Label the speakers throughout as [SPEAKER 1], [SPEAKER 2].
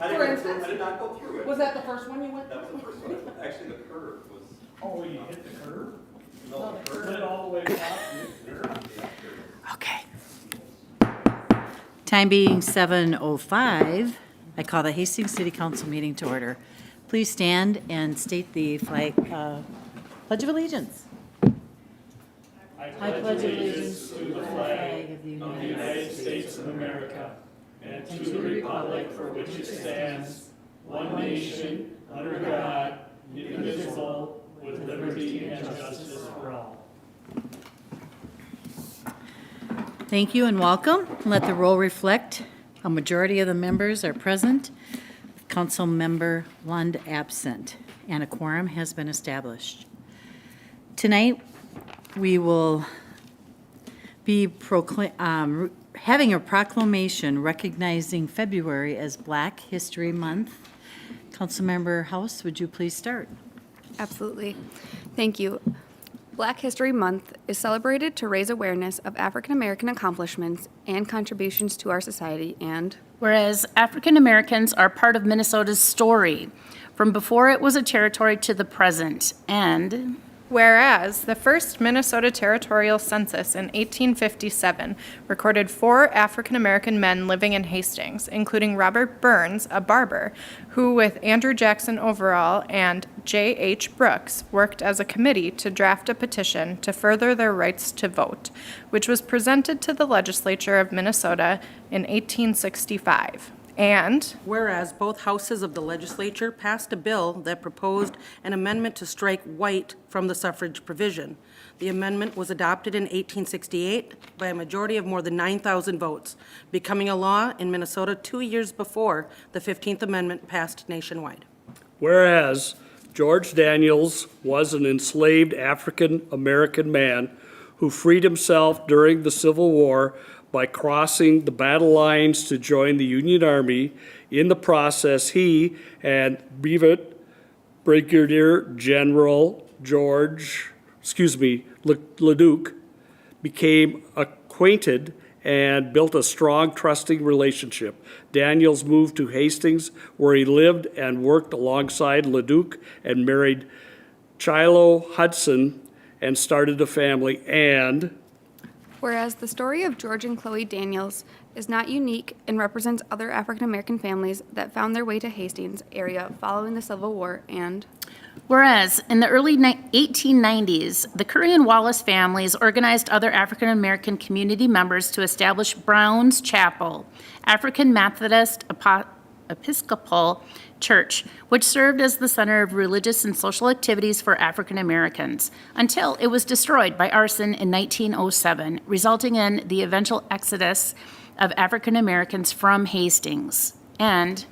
[SPEAKER 1] I did not go through it.
[SPEAKER 2] Was that the first one you went?
[SPEAKER 1] That was the first one. Actually, the curve was.
[SPEAKER 3] Oh, you hit the curve?
[SPEAKER 1] No, the curve.
[SPEAKER 3] Went all the way across?
[SPEAKER 4] Okay. Time being 7:05, I call the Hastings City Council meeting to order. Please stand and state the flag, Pledge of Allegiance.
[SPEAKER 3] I pledge allegiance to the flag of the United States of America and to the republic for which it stands, one nation, under God, indivisible, with liberty and justice for all.
[SPEAKER 4] Thank you and welcome. Let the roll reflect. A majority of the members are present. Council member Lund absent, and a quorum has been established. Tonight, we will be having a proclamation recognizing February as Black History Month. Councilmember House, would you please start?
[SPEAKER 5] Absolutely. Thank you. Black History Month is celebrated to raise awareness of African American accomplishments and contributions to our society, and
[SPEAKER 6] whereas African Americans are part of Minnesota's story from before it was a territory to the present, and
[SPEAKER 7] whereas the first Minnesota territorial census in 1857 recorded 4 African American men living in Hastings, including Robert Burns, a barber, who with Andrew Jackson Overall and J.H. Brooks worked as a committee to draft a petition to further their rights to vote, which was presented to the legislature of Minnesota in 1865. And
[SPEAKER 2] Whereas both houses of the legislature passed a bill that proposed an amendment to strike white from the suffrage provision. The amendment was adopted in 1868 by a majority of more than 9,000 votes, becoming a law in Minnesota 2 years before the 15th Amendment passed nationwide.
[SPEAKER 3] Whereas George Daniels was an enslaved African American man who freed himself during the Civil War by crossing the battle lines to join the Union Army. In the process, he and Brevet Brigadier General Leduc became acquainted and built a strong, trusting relationship. Daniels moved to Hastings, where he lived and worked alongside Leduc, and married Shiloh Hudson and started a family. And
[SPEAKER 5] whereas the story of George and Chloe Daniels is not unique and represents other African American families that found their way to Hastings area following the Civil War, and
[SPEAKER 6] whereas in the early 1890s, the Curry and Wallace families organized other African American community members to establish Brown's Chapel, African Methodist Episcopal Church, which served as the center of religious and social activities for African Americans, until it was destroyed by arson in 1907, resulting in the eventual exodus of African Americans from Hastings. And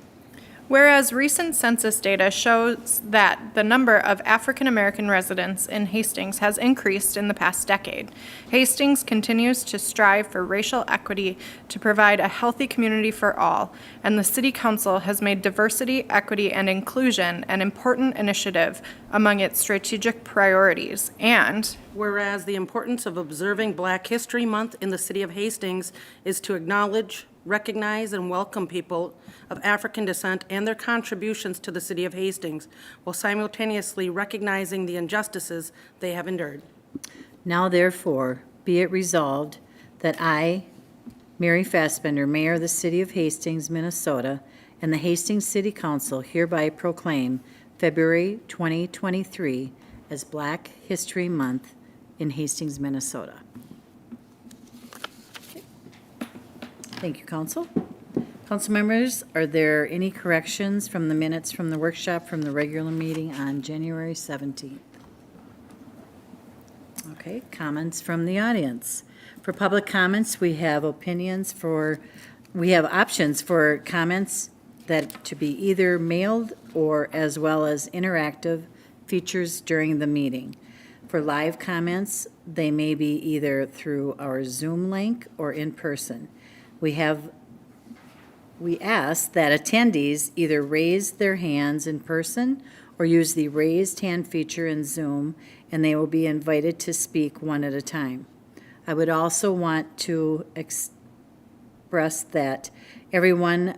[SPEAKER 7] whereas recent census data shows that the number of African American residents in Hastings has increased in the past decade, Hastings continues to strive for racial equity to provide a healthy community for all, and the City Council has made diversity, equity, and inclusion an important initiative among its strategic priorities. And
[SPEAKER 2] Whereas the importance of observing Black History Month in the city of Hastings is to acknowledge, recognize, and welcome people of African descent and their contributions to the city of Hastings, while simultaneously recognizing the injustices they have endured.
[SPEAKER 4] Now therefore, be it resolved that I, Mary Fassbender, Mayor of the City of Hastings, Minnesota, and the Hastings City Council hereby proclaim February 2023 as Black History Month in Hastings, Minnesota. Thank you, Council. Council members, are there any corrections from the minutes from the workshop from the regular meeting on January 17th? Okay, comments from the audience. For public comments, we have options for comments that to be either mailed or as well as interactive features during the meeting. For live comments, they may be either through our Zoom link or in person. We ask that attendees either raise their hands in person or use the raised hand feature in Zoom, and they will be invited to speak one at a time. I would also want to express that everyone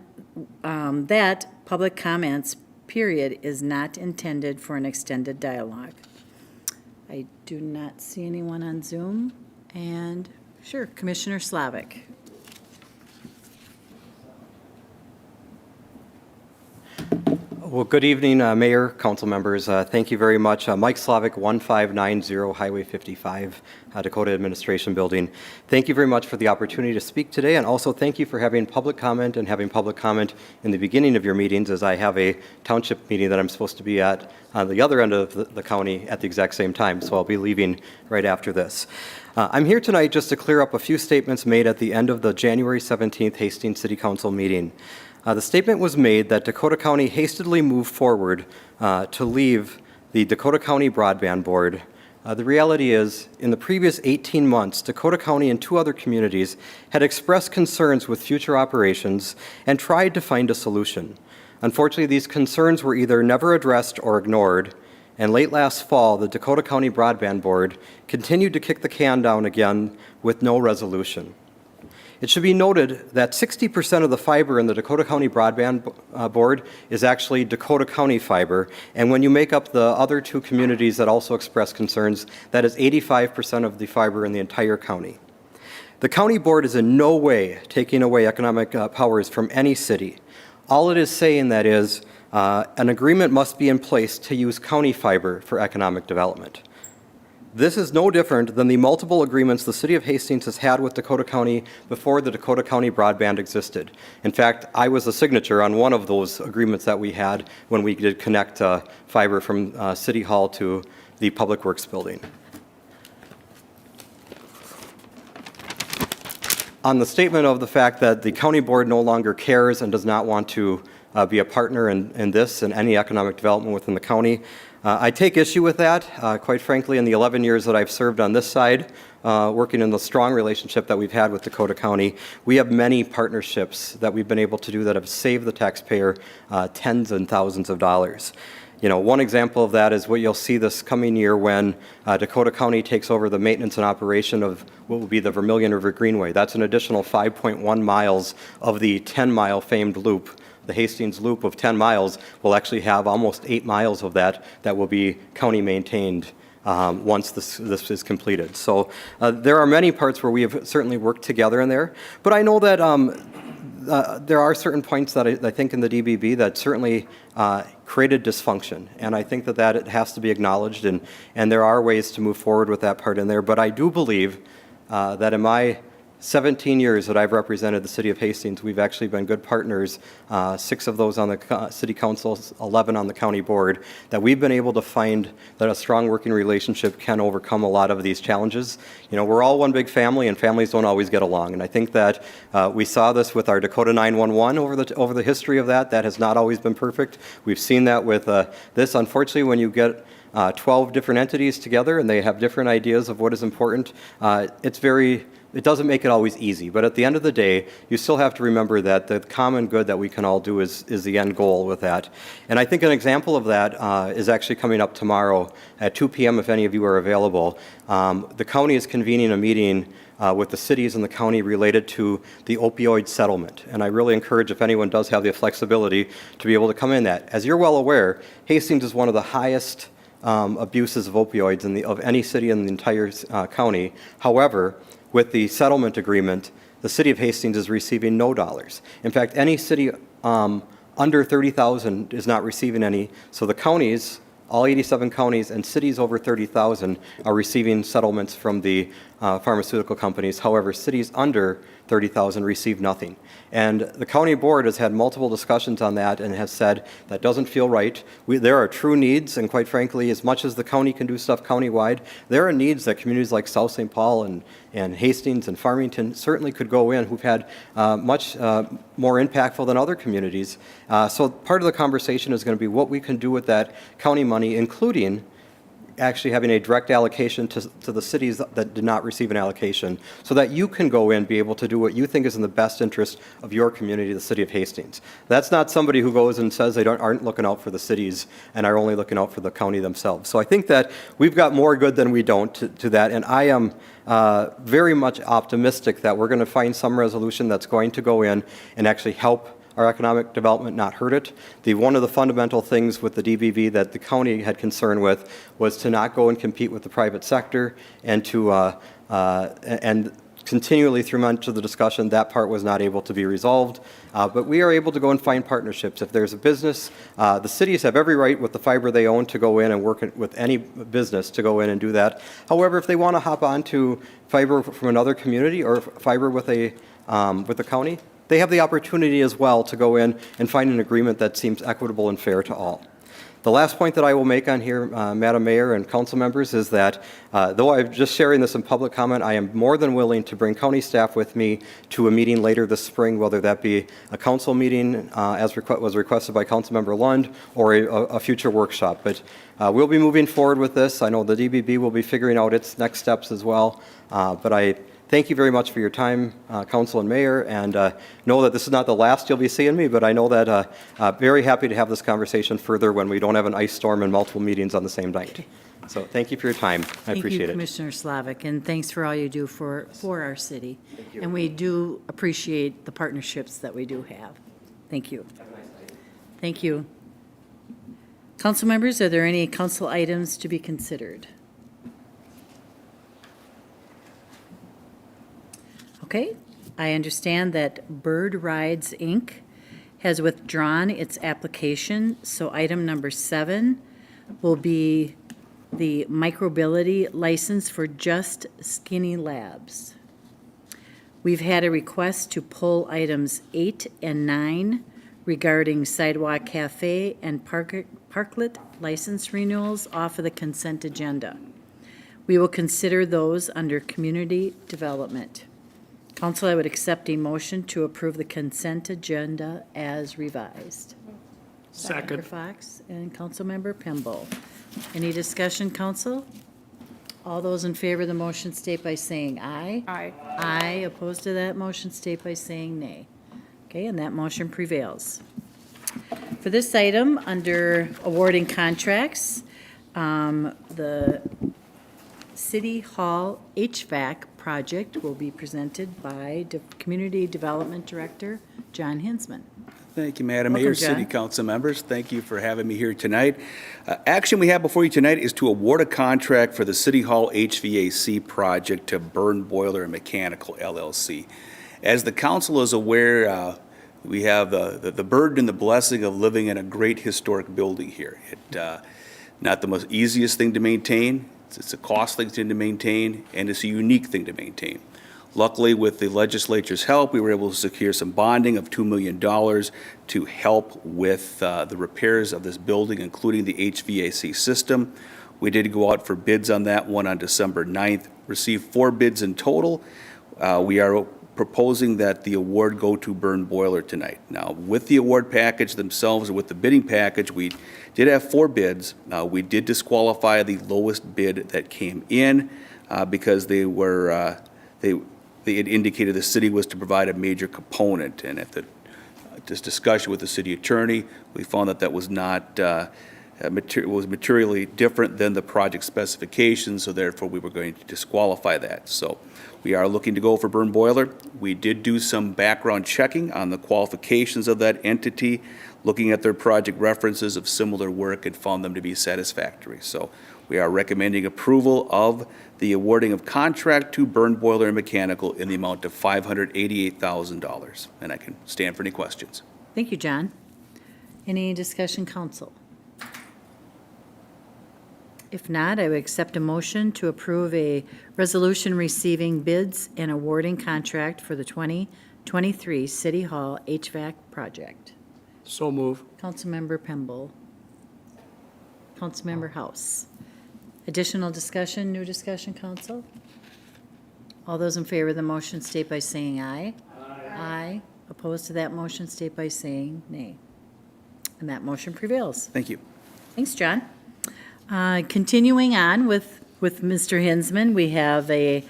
[SPEAKER 4] that public comments period is not intended for an extended dialogue. I do not see anyone on Zoom, and sure, Commissioner Slavic.
[SPEAKER 8] Well, good evening, Mayor, council members. Thank you very much. Mike Slavic, 1590 Highway 55, Dakota Administration Building. Thank you very much for the opportunity to speak today, and also thank you for having public comment and having public comment in the beginning of your meetings, as I have a township meeting that I'm supposed to be at on the other end of the county at the exact same time, so I'll be leaving right after this. I'm here tonight just to clear up a few statements made at the end of the January 17th Hastings City Council meeting. The statement was made that Dakota County hastily moved forward to leave the Dakota County Broadband Board. The reality is, in the previous 18 months, Dakota County and 2 other communities had expressed concerns with future operations and tried to find a solution. Unfortunately, these concerns were either never addressed or ignored, and late last fall, the Dakota County Broadband Board continued to kick the can down again with no resolution. It should be noted that 60% of the fiber in the Dakota County Broadband Board is actually Dakota County fiber, and when you make up the other 2 communities that also express concerns, that is 85% of the fiber in the entire county. The county board is in no way taking away economic powers from any city. All it is saying that is an agreement must be in place to use county fiber for economic development. This is no different than the multiple agreements the City of Hastings has had with Dakota County before the Dakota County broadband existed. In fact, I was a signature on one of those agreements that we had when we did connect fiber from City Hall to the Public Works building. On the statement of the fact that the county board no longer cares and does not want to be a partner in this and any economic development within the county, I take issue with that. Quite frankly, in the 11 years that I've served on this side, working in the strong relationship that we've had with Dakota County, we have many partnerships that we've been able to do that have saved the taxpayer tens and thousands of dollars. You know, one example of that is what you'll see this coming year when Dakota County takes over the maintenance and operation of what will be the Vermilion River Greenway. That's an additional 5.1 miles of the 10-mile famed loop. The Hastings Loop of 10 miles will actually have almost 8 miles of that will be county maintained once this is completed. So there are many parts where we have certainly worked together in there, but I know that there are certain points that I think in the DBB that certainly created dysfunction, and I think that it has to be acknowledged, and there are ways to move forward with that part in there, but I do believe that in my 17 years that I've represented the City of Hastings, we've actually been good partners, 6 of those on the City Council, 11 on the County Board, that we've been able to find that a strong working relationship can overcome a lot of these challenges. You know, we're all one big family, and families don't always get along, and I think that we saw this with our Dakota 911 over the history of that. That has not always been perfect. We've seen that with this. Unfortunately, when you get 12 different entities together and they have different ideas of what is important, it doesn't make it always easy, but at the end of the day, you still have to remember that the common good that we can all do is the end goal with that. And I think an example of that is actually coming up tomorrow at 2 p.m. if any of you are available. The county is convening a meeting with the cities and the county related to the opioid settlement. And I really encourage, if anyone does have the flexibility, to be able to come in that. As you're well aware, Hastings is one of the highest abuses of opioids of any city in the entire county. However, with the settlement agreement, the City of Hastings is receiving no dollars. In fact, any city under 30,000 is not receiving any. So the counties, all 87 counties and cities over 30,000 are receiving settlements from the pharmaceutical companies. However, cities under 30,000 receive nothing. And the county board has had multiple discussions on that and has said that doesn't feel right. There are true needs, and quite frankly, as much as the county can do stuff countywide, there are needs that communities like South St. Paul and Hastings and Farmington certainly could go in, who've had much more impactful than other communities. So part of the conversation is going to be what we can do with that county money, including actually having a direct allocation to the cities that did not receive an allocation, so that you can go in, be able to do what you think is in the best interest of your community, the City of Hastings. That's not somebody who goes and says they aren't looking out for the cities and are only looking out for the county themselves. So I think that we've got more good than we don't to that, and I am very much optimistic that we're going to find some resolution that's going to go in and actually help our economic development, not hurt it. One of the fundamental things with the DBV that the county had concern with was to not go and compete with the private sector and to and continually through much of the discussion, that part was not able to be resolved. But we are able to go and find partnerships. If there's a business, the cities have every right with the fiber they own to go in and work with any business to go in and do that. However, if they want to hop onto fiber from another community or fiber with the county, they have the opportunity as well to go in and find an agreement that seems equitable and fair to all. The last point that I will make on here, Madam Mayor and council members, is that though I'm just sharing this in public comment, I am more than willing to bring county staff with me to a meeting later this spring, whether that be a council meeting as was requested by Councilmember Lund, or a future workshop. But we'll be moving forward with this. I know the DBB will be figuring out its next steps as well. But I thank you very much for your time, Council and Mayor, and know that this is not the last you'll be seeing me, but I know that very happy to have this conversation further when we don't have an ice storm and multiple meetings on the same night. So thank you for your time. I appreciate
[SPEAKER 4] Thank you,
[SPEAKER 8] it.
[SPEAKER 4] Commissioner Slavic, and thanks for all you do for our city. And we do appreciate the partnerships that we do have. Thank you. Thank you. Council members, are there any council items to be considered? Okay, I understand that Bird Rides, Inc. has withdrawn its application, so item number 7 will be the microbility license for Just Skinny Labs. We've had a request to pull items 8 and 9 regarding Sidewalk Cafe and Parklet license renewals off of the consent agenda. We will consider those under community development. Council, I would accept a motion to approve the consent agenda as revised.
[SPEAKER 3] Second.
[SPEAKER 4] Councilmember Fox and Councilmember Pembo. Any discussion, council? All those in favor of the motion state by saying aye.
[SPEAKER 7] Aye.
[SPEAKER 4] Aye. Opposed to that motion state by saying nay. Okay, and that motion prevails. For this item, under awarding contracts, the City Hall HVAC project will be presented by Community Development Director John Hinsman.
[SPEAKER 9] Thank you, Madam
[SPEAKER 4] Welcome,
[SPEAKER 9] Mayor,
[SPEAKER 4] John.
[SPEAKER 9] City Council members. Thank you for having me here tonight. Action we have before you tonight is to award a contract for the City Hall HVAC project to Burn Boiler and Mechanical LLC. As the council is aware, we have the burden and the blessing of living in a great historic building here. Not the most easiest thing to maintain. It's a costly thing to maintain, and it's a unique thing to maintain. Luckily, with the legislature's help, we were able to secure some bonding of $2 million to help with the repairs of this building, including the HVAC system. We did go out for bids on that one on December 9th, received 4 bids in total. We are proposing that the award go to Burn Boiler tonight. Now, with the award package themselves, or with the bidding package, we did have 4 bids. We did disqualify the lowest bid that came in because they had indicated the city was to provide a major component. And at this discussion with the city attorney, we found that was not was materially different than the project specifications, so therefore we were going to disqualify that. So we are looking to go for Burn Boiler. We did do some background checking on the qualifications of that entity, looking at their project references of similar work, and found them to be satisfactory. So we are recommending approval of the awarding of contract to Burn Boiler and Mechanical in the amount of $588,000. And I can stand for any questions.
[SPEAKER 4] Thank you, John. Any discussion, council? If not, I would accept a motion to approve a resolution receiving bids and awarding contract for the 2023 City Hall HVAC project.
[SPEAKER 3] So move.
[SPEAKER 4] Councilmember Pemble. Councilmember House. Additional discussion, new discussion, council? All those in favor of the motion state by saying aye. Aye. Opposed to that motion state by saying nay. And that motion prevails.
[SPEAKER 9] Thank you.
[SPEAKER 4] Thanks, John. Continuing on with Mr. Hinsman, we have a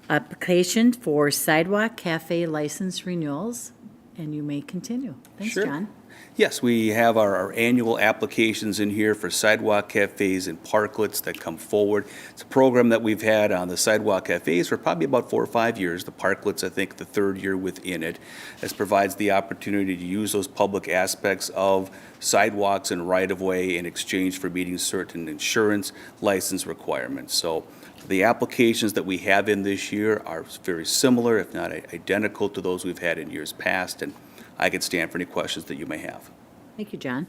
[SPEAKER 4] application for Sidewalk Cafe license renewals, and you may continue. Thanks,
[SPEAKER 9] Sure.
[SPEAKER 4] John.
[SPEAKER 9] Yes, we have our annual applications in here for sidewalk cafes and parklets that come forward. It's a program that we've had on the sidewalk cafes for probably about 4 or 5 years. The parklets, I think, the third year within it. This provides the opportunity to use those public aspects of sidewalks and right-of-way in exchange for meeting certain insurance license requirements. So the applications that we have in this year are very similar, if not identical, to those we've had in years past, and I can stand for any questions that you may have.
[SPEAKER 4] Thank you, John.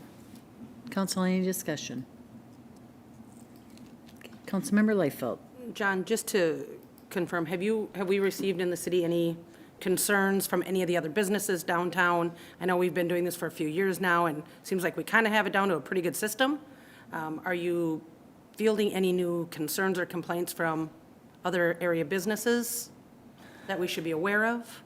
[SPEAKER 4] Council, any discussion? Councilmember Lightfoot.
[SPEAKER 2] John, just to confirm, have we received in the city any concerns from any of the other businesses downtown? I know we've been doing this for a few years now, and it seems like we kind of have it down to a pretty good system. Are you fielding any new concerns or complaints from other area businesses that we should be aware of?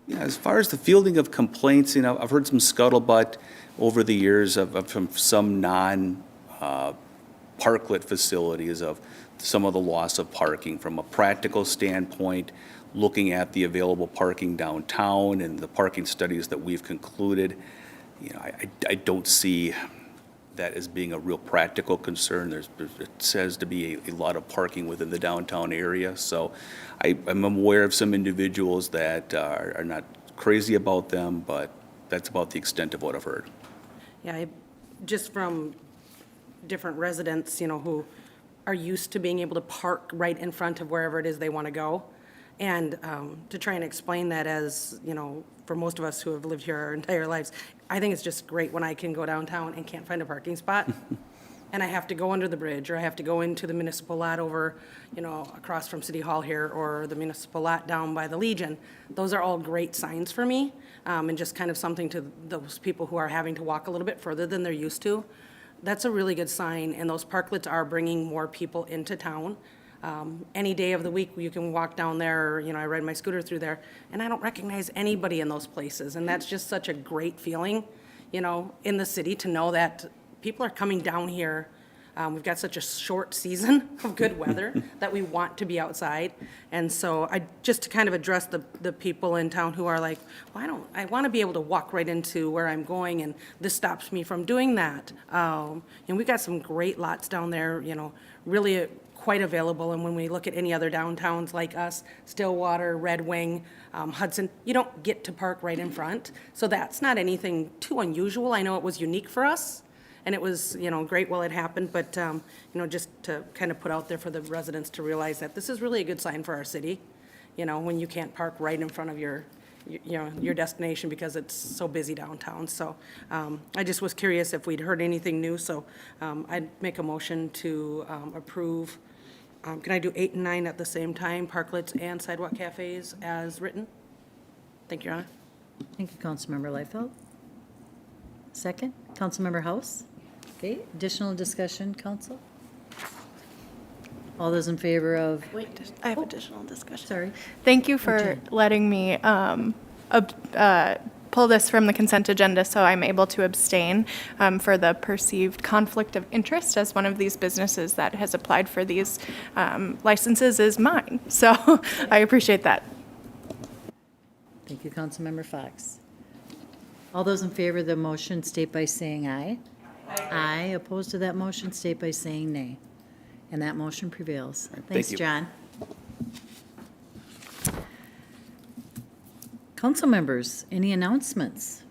[SPEAKER 9] Yeah, as far as the fielding of complaints, I've heard some scuttlebutt over the years from some non-parklet facilities of some of the loss of parking. From a practical standpoint, looking at the available parking downtown and the parking studies that we've concluded, I don't see that as being a real practical concern. It says to be a lot of parking within the downtown area. So I'm aware of some individuals that are not crazy about them, but that's about the extent of what I've heard.
[SPEAKER 2] Yeah, just from different residents, who are used to being able to park right in front of wherever it is they want to go. And to try and explain that as, for most of us who have lived here our entire lives, I think it's just great when I can go downtown and can't find a parking spot. And I have to go under the bridge, or I have to go into the municipal lot over, across from City Hall here, or the municipal lot down by the Legion. Those are all great signs for me, and just kind of something to those people who are having to walk a little bit further than they're used to. That's a really good sign, and those parklets are bringing more people into town. Any day of the week, you can walk down there, I ride my scooter through there, and I don't recognize anybody in those places. And that's just such a great feeling, in the city, to know that people are coming down here. We've got such a short season of good weather that we want to be outside. And so just to kind of address the people in town who are like, well, I want to be able to walk right into where I'm going, and this stops me from doing that. And we've got some great lots down there, really quite available. And when we look at any other downtowns like us, Stillwater, Red Wing, Hudson, you don't get to park right in front. So that's not anything too unusual. I know it was unique for us, and it was, great while it happened, but, just to kind of put out there for the residents to realize that this is really a good sign for our city, when you can't park right in front of your destination because it's so busy downtown. So I just was curious if we'd heard anything new, so I'd make a motion to approve. Can I do 8 and 9 at the same time, parklets and sidewalk cafes as written? Thank you, Your Honor.
[SPEAKER 4] Thank you, Councilmember Lightfoot. Second, Councilmember House. Okay, additional discussion, Council? All those in favor of,
[SPEAKER 7] Wait, I have additional discussion.
[SPEAKER 4] sorry,
[SPEAKER 7] Thank you for letting me pull this from the consent agenda so I'm able to abstain for the perceived conflict of interest, as one of these businesses that has applied for these licenses is mine. So I appreciate that.
[SPEAKER 4] thank you, Councilmember Fox. All those in favor of the motion state by saying aye. Aye. Opposed to that motion state by saying nay. And that motion prevails. Thanks,
[SPEAKER 9] you.
[SPEAKER 4] John. Council members, any announcements?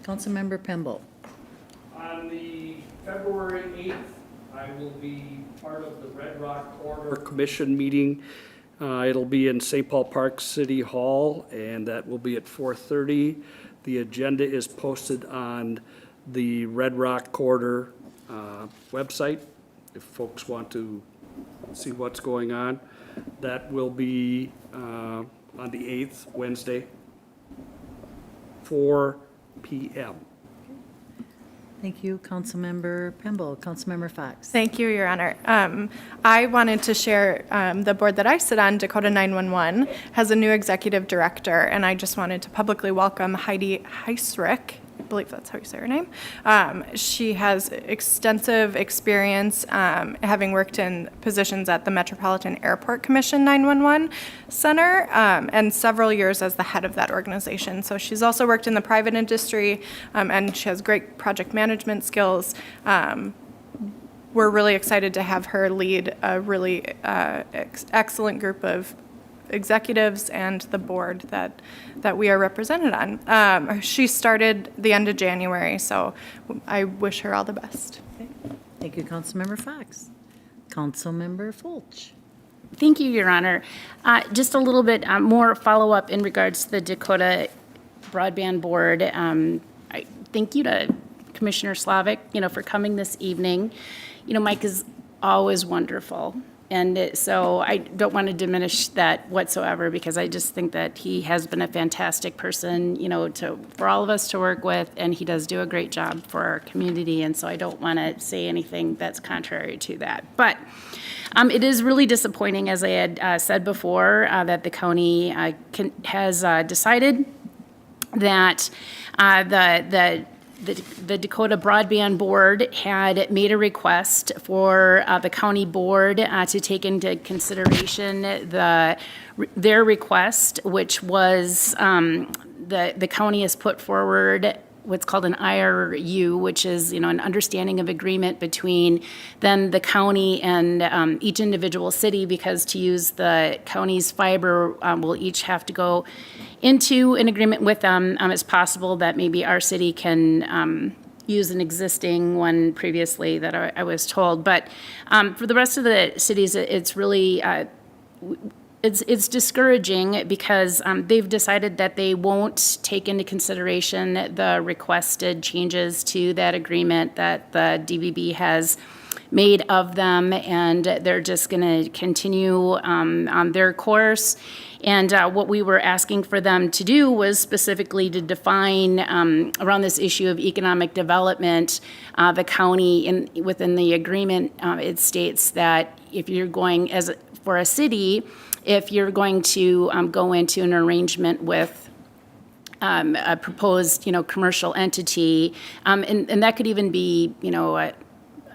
[SPEAKER 4] Councilmember Pemble.
[SPEAKER 3] On the February 8th, I will be part of the Red Rock Corridor Commission meeting. It'll be in St. Paul Park City Hall, and that will be at 4:30. The agenda is posted on the Red Rock Corridor website, if folks want to see what's going on. That will be on the 8th, Wednesday, 4 p.m.
[SPEAKER 4] Thank you, Councilmember Pemble. Councilmember Fox.
[SPEAKER 7] Thank you, Your Honor. I wanted to share the board that I sit on, Dakota 911, has a new executive director, and I just wanted to publicly welcome Heidi Heisrick. believe that's how you say her name. She has extensive experience having worked in positions at the Metropolitan Airport Commission 911 Center and several years as the head of that organization. So she's also worked in the private industry and she has great project management skills. We're really excited to have her lead a really excellent group of executives and the board that we are represented on. She started the end of January, so I wish her all the best.
[SPEAKER 4] Thank you, Councilmember Fox. Councilmember Fulch.
[SPEAKER 6] Thank you, Your Honor. Just a little bit more follow-up in regards to the Dakota Broadband Board. Thank you to Commissioner Slavic, for coming this evening. Mike is always wonderful. And so I don't want to diminish that whatsoever because I just think that he has been a fantastic person, for all of us to work with, and he does do a great job for our community. And so I don't want to say anything that's contrary to that. But it is really disappointing, as I had said before, that the county has decided that the Dakota Broadband Board had made a request for the county board to take into consideration their request, which was the county has put forward what's called an IRU, which is, an understanding of agreement between then the county and each individual city, because to use the county's fiber, we'll each have to go into an agreement with them. It's possible that maybe our city can use an existing one previously that I was told. But for the rest of the cities, it's really it's discouraging because they've decided that they won't take into consideration the requested changes to that agreement that the DBB has made of them, and they're just going to continue on their course. And what we were asking for them to do was specifically to define around this issue of economic development. The county, within the agreement, it states that if you're going for a city, if you're going to go into an arrangement with a proposed, commercial entity, and that could even be,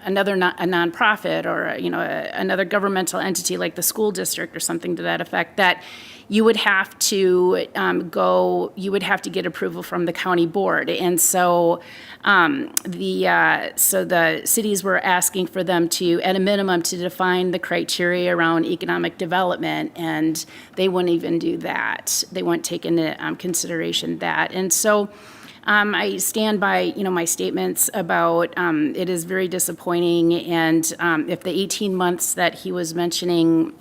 [SPEAKER 6] a nonprofit or another governmental entity like the school district or something to that effect, that you would have to get approval from the county board. And so the cities were asking for them to, at a minimum, to define the criteria around economic development, and they wouldn't even do that. They wouldn't take into consideration that. And so I stand by, my statements about it is very disappointing, and if the 18 months that he was mentioning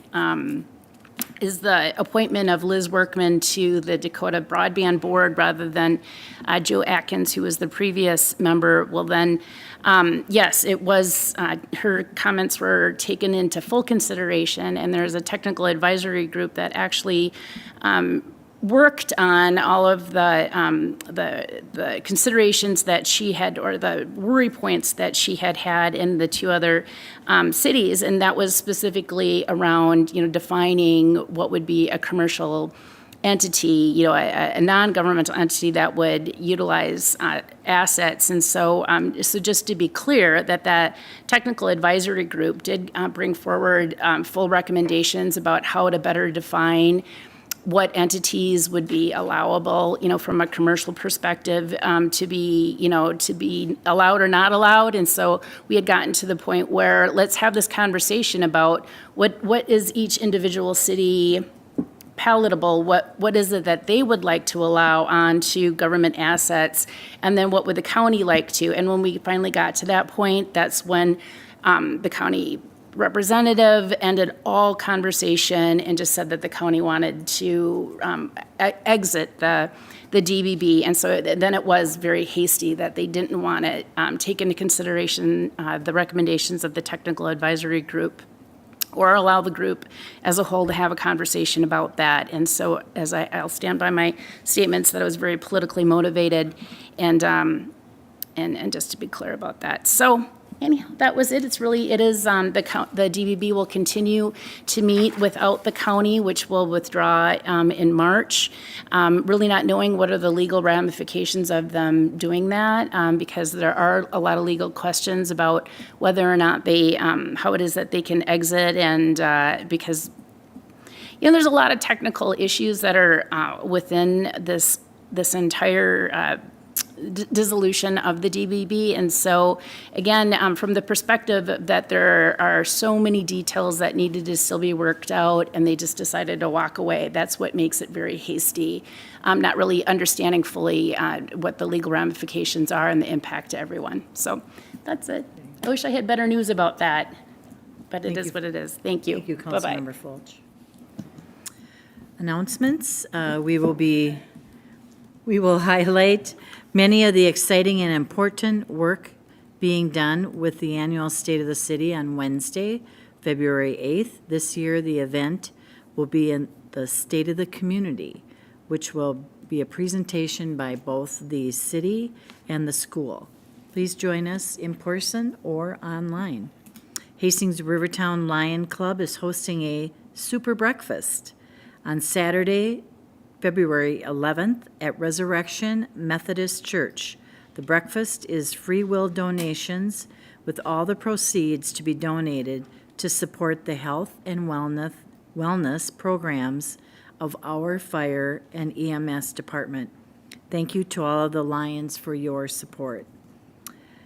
[SPEAKER 6] is the appointment of Liz Workman to the Dakota Broadband Board rather than Joe Atkins, who was the previous member, well then, yes, it was, her comments were taken into full consideration, and there's a technical advisory group that actually worked on all of the considerations that she had, or the worry points that she had in the two other cities, and that was specifically around, defining what would be a commercial entity, a non-governmental entity that would utilize assets. And so, so just to be clear, that technical advisory group did bring forward full recommendations about how to better define what entities would be allowable, from a commercial perspective, to be allowed or not allowed. And so we had gotten to the point where let's have this conversation about what is each individual city palatable, what is it that they would like to allow onto government assets, and then what would the county like to. And when we finally got to that point, that's when the county representative ended all conversation and just said that the county wanted to exit the DBB. And so then it was very hasty that they didn't want to take into consideration the recommendations of the technical advisory group, or allow the group as a whole to have a conversation about that. And so, as I'll stand by my statements, that it was very politically motivated, and just to be clear about that. So anyhow, that was it. It is, the DBB will continue to meet without the county, which will withdraw in March. Really not knowing what are the legal ramifications of them doing that, because there are a lot of legal questions about whether or not they, how it is that they can exit, and because, there's a lot of technical issues that are within this entire dissolution of the DBB. And so, again, from the perspective that there are so many details that needed to still be worked out, and they just decided to walk away, that's what makes it very hasty, not really understanding fully what the legal ramifications are and the impact to everyone. So that's it. I wish I had better news about that, but it is what it is. Thank you.
[SPEAKER 4] Thank you,
[SPEAKER 6] Bye-bye.
[SPEAKER 4] Councilmember Fulch. Announcements, we will highlight many of the exciting and important work being done with the annual State of the City on Wednesday, February 8th. This year, the event will be in the State of the Community, which will be a presentation by both the city and the school. Please join us in person or online. Hastings Rivertown Lion Club is hosting a super breakfast on Saturday, February 11th at Resurrection Methodist Church. The breakfast is free will donations, with all the proceeds to be donated to support the health and wellness programs of our fire and EMS department. Thank you to all of the Lions for your support.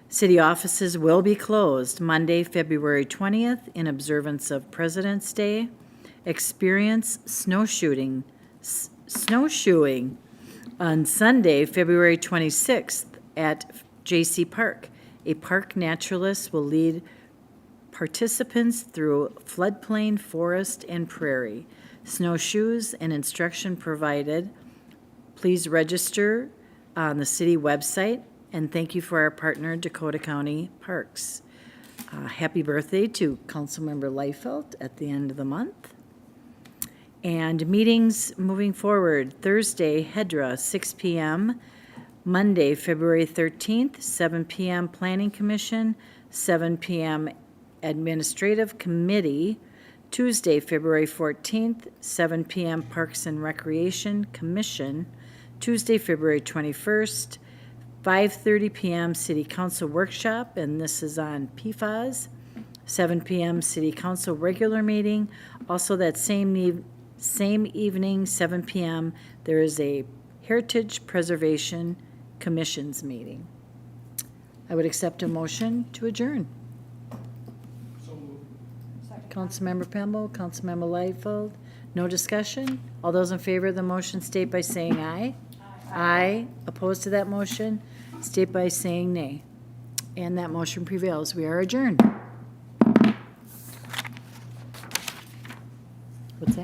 [SPEAKER 4] City offices will be closed Monday, February 20th in observance of President's Day. Experience snowshoeing on Sunday, February 26th at J.C. Park. A park naturalist will lead participants through floodplain, forest, and prairie. Snowshoes and instruction provided. Please register on the city website, and thank you for our partner, Dakota County Parks. Happy birthday to Councilmember Liefeld at the end of the month. And meetings moving forward, Thursday, Hedra, 6 p.m., Monday, February 13th, 7 p.m., Planning Commission, 7 p.m., Administrative Committee, Tuesday, February 14th, 7 p.m., Parks and Recreation Commission, Tuesday, February 21st, 5:30 p.m., City Council Workshop, and this is on PFAS, 7 p.m., City Council Regular Meeting. Also that same evening, 7 p.m., there is a Heritage Preservation Commission's meeting. I would accept a motion to adjourn. Councilmember Pemble, Councilmember Liefeld. No discussion? All those in favor of the motion state by saying aye. Aye. Opposed to that motion, state by saying nay. And that motion prevails. We are adjourned.